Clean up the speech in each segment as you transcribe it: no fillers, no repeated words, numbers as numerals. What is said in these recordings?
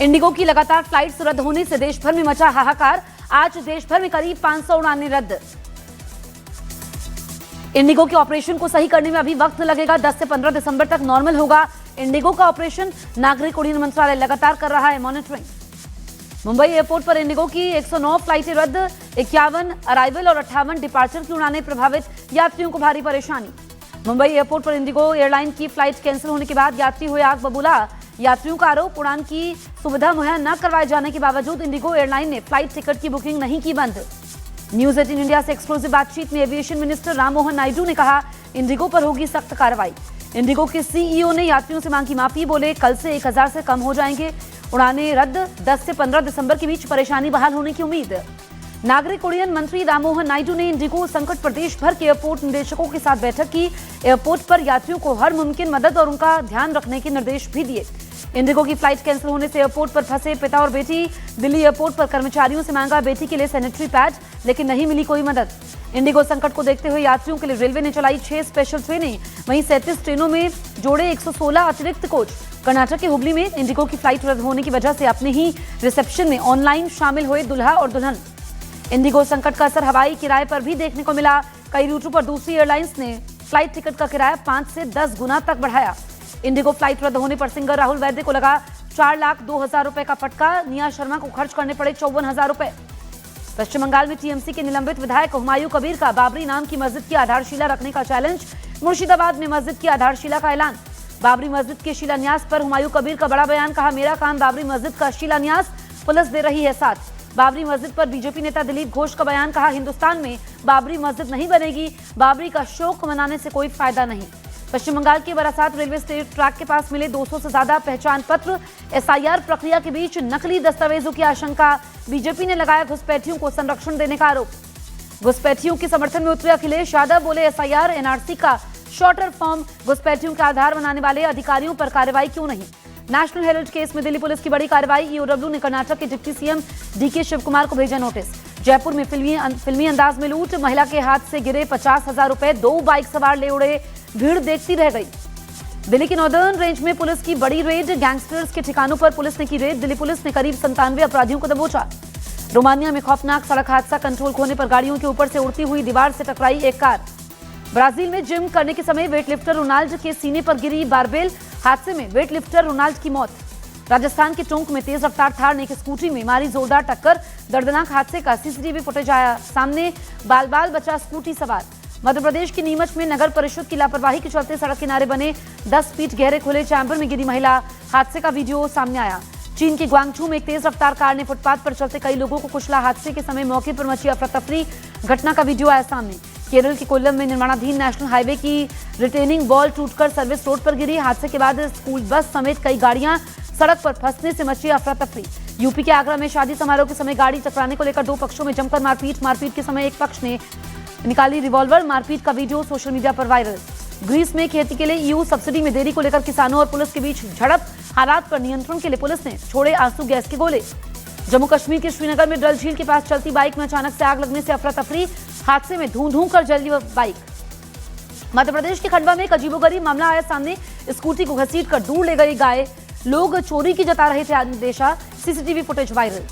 Indigo की लगातार flights रद्द होने से देश भर में मचा हाहाकार। आज देश भर में करीब 500 उड़ानें रद्द। इंडिगो के ऑपरेशन को सही करने में अभी वक्त लगेगा। 10 से 15 दिसंबर तक नॉर्मल होगा इंडिगो का ऑपरेशन। नागरिक उड्डयन मंत्रालय लगातार कर रहा है मॉनिटरिंग। मुंबई एयरपोर्ट पर इंडिगो की 109 फ्लाइटें रद्द। 51 अराइवल और 58 डिपार्चर की उड़ानें प्रभावित, यात्रियों को भारी परेशानी। मुंबई एयरपोर्ट पर इंडिगो एयरलाइन की फ्लाइट कैंसिल होने के बाद यात्री हुए आग बबूला। यात्रियों का आरोप, उड़ान की सुविधा मुहैया न करवाए जाने के बावजूद इंडिगो एयरलाइन ने फ्लाइट टिकट की बुकिंग नहीं की बंद। न्यूज 18 इंडिया से एक्सक्लूसिव बातचीत में एविएशन मिनिस्टर राम मोहन नायडू ने कहा, इंडिगो पर होगी सख्त कार्रवाई। इंडिगो के सीईओ ने यात्रियों से मांगी माफी, बोले कल से 1000 से कम हो जाएंगे उड़ानें रद्द। 10 से 15 दिसंबर के बीच परेशानी बहाल होने की उम्मीद। नागरिक उड्डयन मंत्री राम मोहन नायडू ने इंडिगो संकट प्रदेश भर के एयरपोर्ट निदेशकों के साथ बैठक की। एयरपोर्ट पर यात्रियों को हर मुमकिन मदद और उनका ध्यान रखने के निर्देश भी दिए। इंडिगो की फ्लाइट कैंसिल होने से एयरपोर्ट पर फंसे पिता और बेटी। दिल्ली एयरपोर्ट पर कर्मचारियों से मांगा बेटी के लिए सैनिटरी पैड, लेकिन नहीं मिली कोई मदद। इंडिगो संकट को देखते हुए यात्रियों के लिए रेलवे ने चलाई 6 स्पेशल ट्रेनें। वहीं 37 ट्रेनों में जोड़े 116 अतिरिक्त कोच। कर्नाटक के हुबली में इंडिगो की फ्लाइट रद्द होने की वजह से अपने ही रिसेप्शन में ऑनलाइन शामिल हुए दुल्हा और दुल्हन। इंडिगो संकट का असर हवाई किराए पर भी देखने को मिला। कई रूटों पर दूसरी एयरलाइंस ने फ्लाइट टिकट का किराया 5 से 10 गुना तक बढ़ाया। इंडिगो फ्लाइट रद्द होने पर सिंगर राहुल वैद्य को लगा 4,02,000 रुपए का फटका। निया शर्मा को खर्च करने पड़े 54,000 रुपए। पश्चिम बंगाल में टीएमसी के निलंबित विधायक हुमायूं कबीर का बाबरी नाम की मस्जिद की आधारशिला रखने का चैलेंज। मुर्शिदाबाद में मस्जिद की आधारशिला का ऐलान। बाबरी मस्जिद के शिलान्यास पर हुमायूं कबीर का बड़ा बयान, कहा मेरा काम बाबरी मस्जिद का शिलान्यास, पुलिस दे रही है साथ। बाबरी मस्जिद पर बीजेपी नेता दिलीप घोष का बयान, कहा हिंदुस्तान में बाबरी मस्जिद नहीं बनेगी, बाबरी का शोक मनाने से कोई फायदा नहीं। पश्चिम बंगाल के बरासात रेलवे स्टेट ट्रैक के पास मिले 200 से ज्यादा पहचान पत्र। एसआईआर प्रक्रिया के बीच नकली दस्तावेजों की आशंका। बीजेपी ने लगाया घुसपैठियों को संरक्षण देने का आरोप। घुसपैठियों के समर्थन में उतरे अखिलेश यादव, बोले एसआईआर एनआरसी का शॉर्टर फॉर्म, घुसपैठियों का आधार बनाने वाले अधिकारियों पर कार्रवाई क्यों नहीं। नेशनल हेरिटेज केस में दिल्ली पुलिस की बड़ी कार्रवाई। ईओडब्ल्यू ने कर्नाटक के डिप्टी सीएम डीके शिवकुमार को भेजा नोटिस। जयपुर में फिल्मी अंदाज में लूट, महिला के हाथ से गिरे 50,000 रुपए, 2 बाइक सवार ले उड़े, भीड़ देखती रह गई। दिल्ली के नॉर्दर्न रेंज में पुलिस की बड़ी रेड, गैंगस्टर्स के ठिकानों पर पुलिस ने की रेड। दिल्ली पुलिस ने करीब 97 अपराधियों को दबोचा। रोमानिया में खौफनाक सड़क हादसा, कंट्रोल खोने पर गाड़ियों के ऊपर से उड़ती हुई दीवार से टकराई एक कार। ब्राजील में जिम करने के समय वेटलिफ्टर रोनाल्ड के सीने पर गिरी बारबेल, हादसे में वेटलिफ्टर रोनाल्ड की मौत। राजस्थान के टोंक में तेज रफ्तार थार ने एक स्कूटी में मारी जोरदार टक्कर, दर्दनाक हादसे का सीसीटीवी फुटेज आया सामने, बाल बाल बचा स्कूटी सवार। मध्य प्रदेश की नीमच में नगर परिषद की लापरवाही के चलते सड़क किनारे बने 10 फीट गहरे खुले चैम्बर में गिरी महिला, हादसे का वीडियो सामने आया। चीन के ग्वांगझू में एक तेज रफ्तार कार ने फुटपाथ पर चलते कई लोगों को कुचला, हादसे के समय मौके पर मची अफरा तफरी, घटना का वीडियो आया सामने। केरल के कोल्लम में निर्माणाधीन नेशनल हाईवे की रिटेनिंग वॉल टूटकर सर्विस रोड पर गिरी, हादसे के बाद स्कूल बस समेत कई गाड़ियां सड़क पर फंसने से मची अफरा तफरी। यूपी के आगरा में शादी समारोह के समय गाड़ी टकराने को लेकर 2 पक्षों में जमकर मारपीट के समय एक पक्ष ने निकाली रिवॉल्वर, मारपीट का वीडियो सोशल मीडिया पर वायरल। ग्रीस में खेती के लिए ईयू सब्सिडी में देरी को लेकर किसानों और पुलिस के बीच झड़प, हालात पर नियंत्रण के लिए पुलिस ने छोड़े आंसू गैस के गोले। जम्मू कश्मीर के श्रीनगर में डल झील के पास चलती बाइक में अचानक से आग लगने से अफरा तफरी, हादसे में धूं कर जली बाइक। मध्य प्रदेश के खंडवा में एक अजीबोगरीब मामला आया सामने, स्कूटी को घसीटकर दूर ले गई गाय, लोग चोरी की जता रहे थे अंदेशा, सीसीटीवी फुटेज वायरल।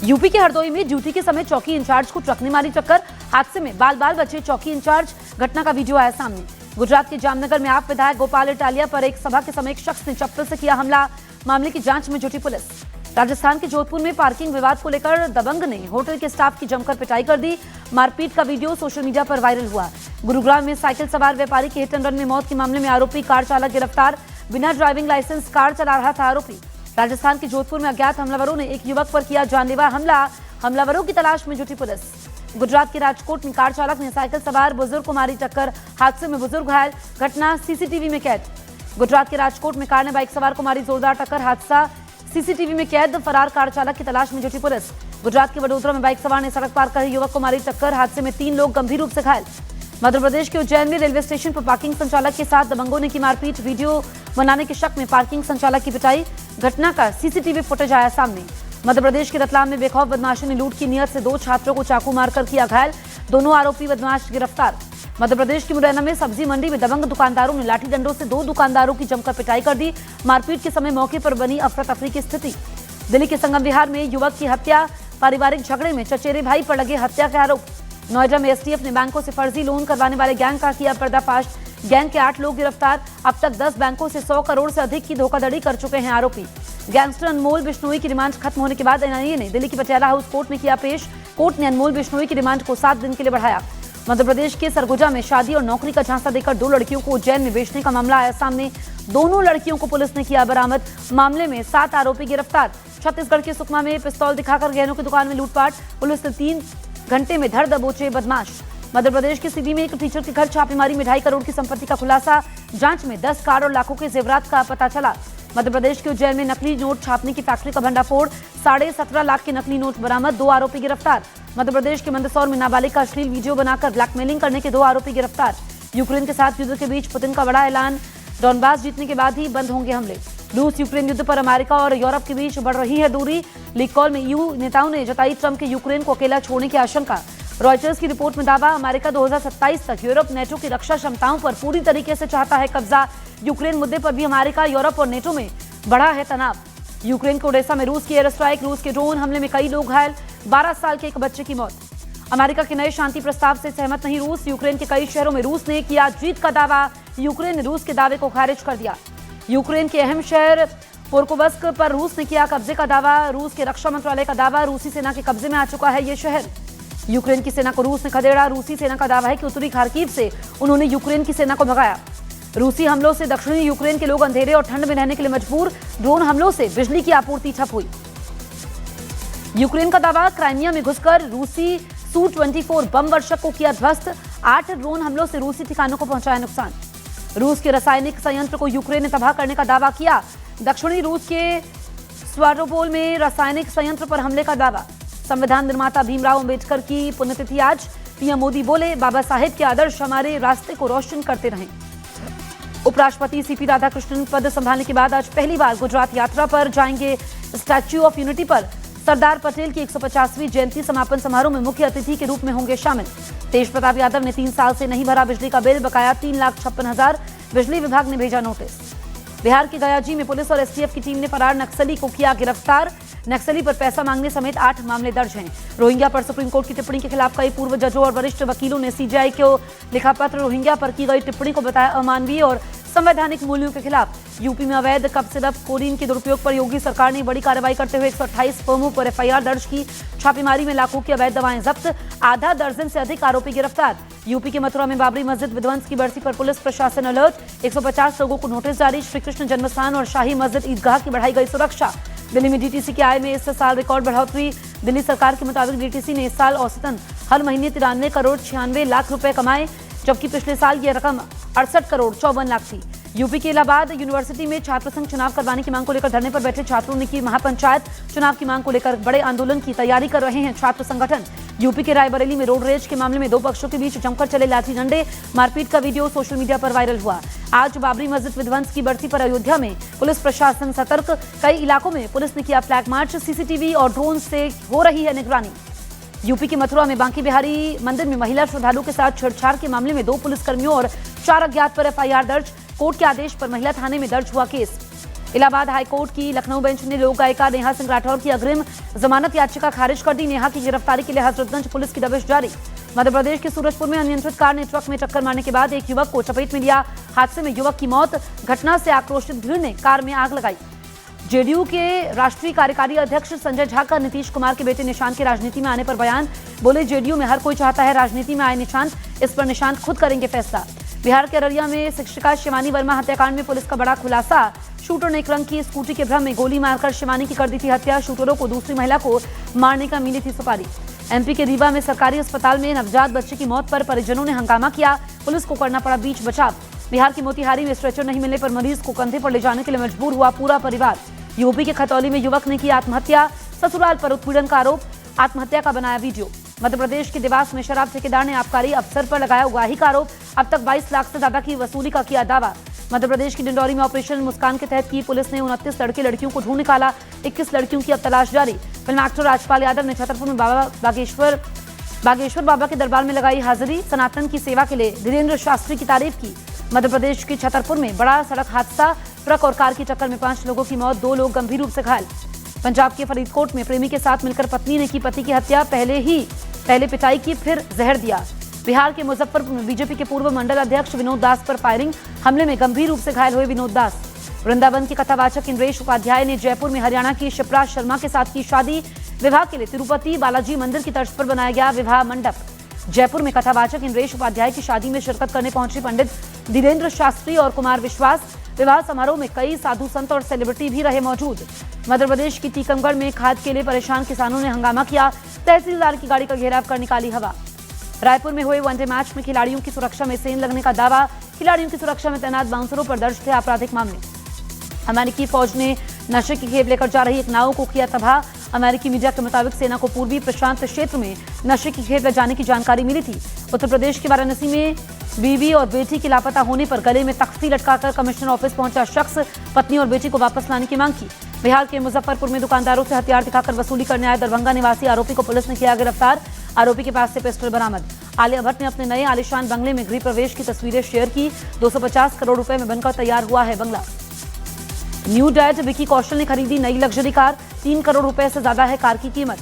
यूपी के हरदोई में ड्यूटी के समय चौकी इंचार्ज को ट्रक ने मारी टक्कर, हादसे में बाल बाल बचे चौकी इंचार्ज, घटना का वीडियो आया सामने। गुजरात के जामनगर में आप विधायक गोपाल इटालिया पर एक सभा के समय एक शख्स ने चप्पल से किया हमला, मामले की जांच में जुटी पुलिस। राजस्थान के जोधपुर में पार्किंग विवाद को लेकर दबंग ने होटल के स्टाफ की जमकर पिटाई कर दी, मारपीट का वीडियो सोशल मीडिया पर वायरल हुआ। गुरुग्राम में साइकिल सवार व्यापारी की हिट एंड रन में मौत के मामले में आरोपी कार चालक गिरफ्तार, बिना ड्राइविंग लाइसेंस कार चला रहा था आरोपी। राजस्थान के जोधपुर में अज्ञात हमलावरों ने एक युवक पर किया जानलेवा हमला, हमलावरों की तलाश में जुटी पुलिस। गुजरात के राजकोट में कार चालक ने साइकिल सवार बुजुर्ग को मारी टक्कर, हादसे में बुजुर्ग घायल, घटना सीसीटीवी में कैद। गुजरात के राजकोट में कार ने बाइक सवार को मारी जोरदार टक्कर, हादसा सीसीटीवी में कैद, फरार कार चालक की तलाश में जुटी पुलिस। गुजरात के वडोदरा में बाइक सवार ने सड़क पार कर युवक को मारी टक्कर, हादसे में 3 लोग गंभीर रूप से घायल। मध्य प्रदेश के उज्जैन में रेलवे स्टेशन पर पार्किंग संचालक के साथ दबंगों ने की मारपीट, वीडियो बनाने के शक में पार्किंग संचालक की पिटाई, घटना का सीसीटीवी फुटेज आया सामने। मध्य प्रदेश के रतलाम में बेखौफ बदमाशों ने लूट की नियत से 2 छात्रों को चाकू मारकर किया घायल, दोनों आरोपी बदमाश गिरफ्तार। मध्य प्रदेश की मुरैना में सब्जी मंडी में दबंग दुकानदारों ने लाठी डंडों से 2 दुकानदारों की जमकर पिटाई कर दी। मारपीट के समय मौके पर बनी अफरा तफरी की स्थिति। दिल्ली के संगम विहार में युवक की हत्या, पारिवारिक झगड़े में चचेरे भाई पर लगे हत्या के आरोप। नोएडा में एसटीएफ ने बैंकों से फर्जी लोन करवाने वाले गैंग का किया पर्दाफाश। गैंग के 8 लोग गिरफ्तार। अब तक 10 बैंकों से 100 करोड़ से अधिक की धोखाधड़ी कर चुके हैं आरोपी। गैंगस्टर अनमोल बिश्नोई की रिमांड खत्म होने के बाद एनआईए ने दिल्ली की पटियाला हाउस कोर्ट में किया पेश। कोर्ट ने अनमोल बिश्नोई की रिमांड को 7 दिन के लिए बढ़ाया। मध्य प्रदेश के सरगुजा में शादी और नौकरी का झांसा देकर 2 लड़कियों को उज्जैन में बेचने का मामला आया सामने। दोनों लड़कियों को पुलिस ने किया बरामद। मामले में 7 आरोपी गिरफ्तार। छत्तीसगढ़ के सुकमा में पिस्तौल दिखाकर गहनों की दुकान में लूटपाट। पुलिस ने 3 घंटे में धर दबोचे बदमाश। मध्य प्रदेश के सीधी में एक टीचर के घर छापेमारी में 2.5 करोड़ की संपत्ति का खुलासा। जांच में 10 कार और लाखों के जेवरात का पता चला। मध्य प्रदेश के उज्जैन में नकली नोट छापने की फैक्ट्री का भंडाफोड़। 17.5 लाख के नकली नोट बरामद। 2 आरोपी गिरफ्तार। मध्य प्रदेश के मंदसौर में नाबालिग का अश्लील वीडियो बनाकर ब्लैकमेलिंग करने के 2 आरोपी गिरफ्तार। यूक्रेन के साथ युद्ध के बीच पुतिन का बड़ा ऐलान। डॉनबास जीतने के बाद ही बंद होंगे हमले। रूस यूक्रेन युद्ध पर अमेरिका और यूरोप के बीच बढ़ रही है दूरी। लीग कॉल में ईयू नेताओं ने जताई ट्रंप के यूक्रेन को अकेला छोड़ने की आशंका। रॉयटर्स की रिपोर्ट में दावा, अमेरिका 2027 तक यूरोप नेटो की रक्षा क्षमताओं पर पूरी तरीके से चाहता है कब्जा। यूक्रेन मुद्दे पर भी अमेरिका, यूरोप और नेटो में बढ़ा है तनाव। यूक्रेन के ओडेसा में रूस की एयर स्ट्राइक। रूस के ड्रोन हमले में कई लोग घायल। 12 साल के एक बच्चे की मौत। अमेरिका के नए शांति प्रस्ताव से सहमत नहीं रूस। यूक्रेन के कई शहरों में रूस ने किया जीत का दावा। यूक्रेन ने रूस के दावे को खारिज कर दिया। यूक्रेन के अहम शहर पोर्कोवस्क पर रूस ने किया कब्जे का दावा। रूस के रक्षा मंत्रालय का दावा, रूसी सेना के कब्जे में आ चुका है ये शहर। यूक्रेन की सेना को रूस ने खदेड़ा। रूसी सेना का दावा है कि उत्तरी खार्किव से उन्होंने यूक्रेन की सेना को भगाया। रूसी हमलों से दक्षिणी यूक्रेन के लोग अंधेरे और ठंड में रहने के लिए मजबूर। ड्रोन हमलों से बिजली की आपूर्ति ठप हुई। यूक्रेन का दावा, क्राइमिया में घुसकर रूसी Su-24 बम वर्षक को किया ध्वस्त। 8 ड्रोन हमलों से रूसी ठिकानों को पहुंचाया नुकसान। रूस के रासायनिक संयंत्र को यूक्रेन ने तबाह करने का दावा किया। दक्षिणी रूस के स्वारोपोल में रासायनिक संयंत्र पर हमले का दावा। संविधान निर्माता भीमराव अंबेडकर की पुण्यतिथि आज। पीएम मोदी बोले, बाबा साहेब के आदर्श हमारे रास्ते को रोशन करते रहें। उपराष्ट्रपति सीपी राधाकृष्णन पद संभालने के बाद आज पहली बार गुजरात यात्रा पर जाएंगे। स्टैच्यू ऑफ यूनिटी पर सरदार पटेल की 150वीं जयंती समापन समारोह में मुख्य अतिथि के रूप में होंगे शामिल। तेज प्रताप यादव ने 3 साल से नहीं भरा बिजली का बिल, बकाया 3,56,000। बिजली विभाग ने भेजा नोटिस। बिहार के गयाजी में पुलिस और एसटीएफ की टीम ने फरार नक्सली को किया गिरफ्तार। नक्सली पर पैसा मांगने समेत 8 मामले दर्ज हैं। रोहिंग्या पर सुप्रीम कोर्ट की टिप्पणी के खिलाफ कई पूर्व जजों और वरिष्ठ वकीलों ने सीजीआई को लिखा पत्र। रोहिंग्या पर की गई टिप्पणी को बताया अमानवीय और संवैधानिक मूल्यों के खिलाफ। यूपी में अवैध कफ सिरप कोरीन के दुरुपयोग पर योगी सरकार ने बड़ी कार्रवाई करते हुए 128 फर्मों पर एफआईआर दर्ज की। छापेमारी में लाखों की अवैध दवाएं जब्त। आधा दर्जन से अधिक आरोपी गिरफ्तार। यूपी के मथुरा में बाबरी मस्जिद विध्वंस की बरसी पर पुलिस प्रशासन अलर्ट। 150 लोगों को नोटिस जारी। श्रीकृष्ण जन्मस्थान और शाही मस्जिद ईदगाह की बढ़ाई गई सुरक्षा। दिल्ली में डीटीसी की आय में इस साल रिकॉर्ड बढ़ोतरी। दिल्ली सरकार के मुताबिक डीटीसी ने इस साल औसतन हर महीने 93 करोड़ 96 लाख रुपए कमाए, जबकि पिछले साल यह रकम 68 करोड़ 54 लाख थी। यूपी के इलाहाबाद यूनिवर्सिटी में छात्र संघ चुनाव करवाने की मांग को लेकर धरने पर बैठे छात्रों ने की महापंचायत। चुनाव की मांग को लेकर बड़े आंदोलन की तैयारी कर रहे हैं छात्र संगठन। यूपी के रायबरेली में रोड रेज के मामले में 2 पक्षों के बीच जमकर चले लाठी डंडे। मारपीट का वीडियो सोशल मीडिया पर वायरल हुआ। आज बाबरी मस्जिद विध्वंस की बरसी पर अयोध्या में पुलिस प्रशासन सतर्क। कई इलाकों में पुलिस ने किया फ्लैग मार्च। सीसीटीवी और ड्रोन से हो रही है निगरानी। यूपी के मथुरा में बांकी बिहारी मंदिर में महिला श्रद्धालु के साथ छेड़छाड़ के मामले में 2 पुलिसकर्मियों और 4 अज्ञात पर एफआईआर दर्ज। कोर्ट के आदेश पर महिला थाने में दर्ज हुआ केस। इलाहाबाद हाईकोर्ट की लखनऊ बेंच ने लोक गायिका नेहा सिंह राठौर की अग्रिम जमानत याचिका खारिज कर दी। नेहा की गिरफ्तारी के लिए हजरतगंज पुलिस की दबिश जारी। मध्य प्रदेश के सूरजपुर में अनियंत्रित कार ने ट्रक में टक्कर मारने के बाद एक युवक को चपेट में लिया। हादसे में युवक की मौत। घटना से आक्रोशित भीड़ ने कार में आग लगाई। जेडीयू के राष्ट्रीय कार्यकारी अध्यक्ष संजय झा का नीतीश कुमार के बेटे निशांत के राजनीति में आने पर बयान। बोले, जेडीयू में हर कोई चाहता है राजनीति में आए निशांत, इस पर निशांत खुद करेंगे फैसला। बिहार के अररिया में शिक्षिका शिवानी वर्मा हत्याकांड में पुलिस का बड़ा खुलासा। शूटर ने एक रंग की स्कूटी के भ्रम में गोली मारकर शिवानी की कर दी थी हत्या। शूटरों को दूसरी महिला को मारने का मिली थी सुपारी। एमपी के रीवा में सरकारी अस्पताल में नवजात बच्चे की मौत पर परिजनों ने हंगामा किया। पुलिस को करना पड़ा बीच बचाव। बिहार के मोतिहारी में स्ट्रेचर नहीं मिलने पर मरीज को कंधे पर ले जाने के लिए मजबूर हुआ पूरा परिवार। यूपी के खतौली में युवक ने की आत्महत्या। ससुराल पर उत्पीड़न का आरोप। आत्महत्या का बनाया वीडियो। मध्य प्रदेश के देवास में शराब ठेकेदार ने आबकारी अफसर पर लगाया उगाही का आरोप। अब तक 22 लाख से ज्यादा की वसूली का किया दावा। मध्य प्रदेश की डिंडौरी में ऑपरेशन मुस्कान के तहत की पुलिस ने 29 लड़के लड़कियों को ढूंढ निकाला। 21 लड़कियों की अब तलाश जारी। फिल्म एक्टर राजपाल यादव ने छतरपुर में बाबा बागेश्वर बागेश्वर बाबा के दरबार में लगाई हाजिरी, सनातन की सेवा के लिए धीरेन्द्र शास्त्री की तारीफ की। मध्य प्रदेश के छतरपुर में बड़ा सड़क हादसा, ट्रक और कार की टक्कर में 5 लोगों की मौत, 2 लोग गंभीर रूप से घायल। पंजाब के फरीदकोट में प्रेमी के साथ मिलकर पत्नी ने की पति की हत्या, पहले पिटाई की फिर जहर दिया। बिहार के मुजफ्फरपुर में बीजेपी के पूर्व मंडल अध्यक्ष विनोद दास पर फायरिंग, हमले में गंभीर रूप से घायल हुए विनोद दास। वृंदावन के कथावाचक इंद्रेश उपाध्याय ने जयपुर में हरियाणा की शिप्रा शर्मा के साथ की शादी, विवाह के लिए तिरुपति बालाजी मंदिर की तर्ज पर बनाया गया विवाह मंडप। जयपुर में कथावाचक इंद्रेश उपाध्याय की शादी में शिरकत करने पहुंचे पंडित धीरेन्द्र शास्त्री और कुमार विश्वास। विवाह समारोह में कई साधु संत और सेलिब्रिटी भी रहे मौजूद। मध्य प्रदेश की टीकमगढ़ में खाद के लिए परेशान किसानों ने हंगामा किया, तहसीलदार की गाड़ी का घेराव कर निकाली हवा। रायपुर में हुए वनडे मैच में खिलाड़ियों की सुरक्षा में सेंध लगने का दावा, खिलाड़ियों की सुरक्षा में तैनात बाउंसरों पर दर्ज थे आपराधिक मामले। अमेरिकी फौज ने नशे की खेप लेकर जा रही एक नाव को किया तबाह। अमेरिकी मीडिया के मुताबिक सेना को पूर्वी प्रशांत क्षेत्र में नशे की खेप ले जाने की जानकारी मिली थी। उत्तर प्रदेश के वाराणसी में बीवी और बेटी के लापता होने पर गले में तख्ती लटकाकर कमिश्नर ऑफिस पहुंचा शख्स, पत्नी और बेटी को वापस लाने की मांग की। बिहार के मुजफ्फरपुर में दुकानदारों से हथियार दिखाकर वसूली करने आए दरभंगा निवासी आरोपी को पुलिस ने किया गिरफ्तार। आरोपी के पास से पिस्टल बरामद। आलिया भट्ट ने अपने नए आलीशान बंगले में गृह प्रवेश की तस्वीरें शेयर की। 250 करोड़ रुपए में बनकर तैयार हुआ है बंगला। न्यू डैड विकी कौशल ने खरीदी नई लग्जरी कार, 3 करोड़ रुपए से ज्यादा है कार की कीमत।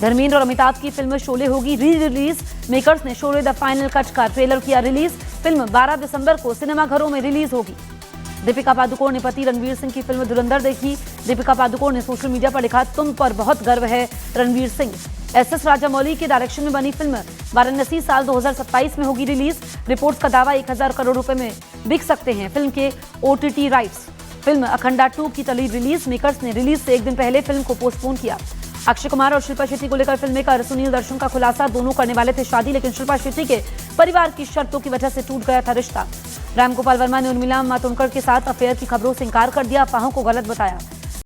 धर्मेंद्र और अमिताभ की फिल्म शोले होगी री रिलीज, मेकर्स ने शोले द फाइनल कट का ट्रेलर किया रिलीज। फिल्म 12 दिसंबर को सिनेमाघरों में रिलीज होगी। दीपिका पादुकोण ने पति रणवीर सिंह की फिल्म धुरंधर देखी। दीपिका पादुकोण ने सोशल मीडिया पर लिखा, तुम पर बहुत गर्व है रणवीर सिंह। एस राजामौली के डायरेक्शन में बनी फिल्म वाराणसी साल 2027 में होगी रिलीज। रिपोर्ट्स का दावा 1000 करोड़ रुपए में बिक सकते हैं फिल्म के OTT राइट्स। फिल्म अखंडा 2 की चली रिलीज, मेकर्स ने रिलीज से एक दिन पहले फिल्म को पोस्टपोन किया। अक्षय कुमार और शिल्पा शेट्टी को लेकर फिल्म मेकर सुनील दर्शन का खुलासा, दोनों करने वाले थे शादी लेकिन शिल्पा शेट्टी के परिवार की शर्तों की वजह से टूट गया था रिश्ता। राम गोपाल वर्मा ने उर्मिला मातोंडकर के साथ अफेयर की खबरों से इंकार कर दिया, अफवाहों को गलत बताया।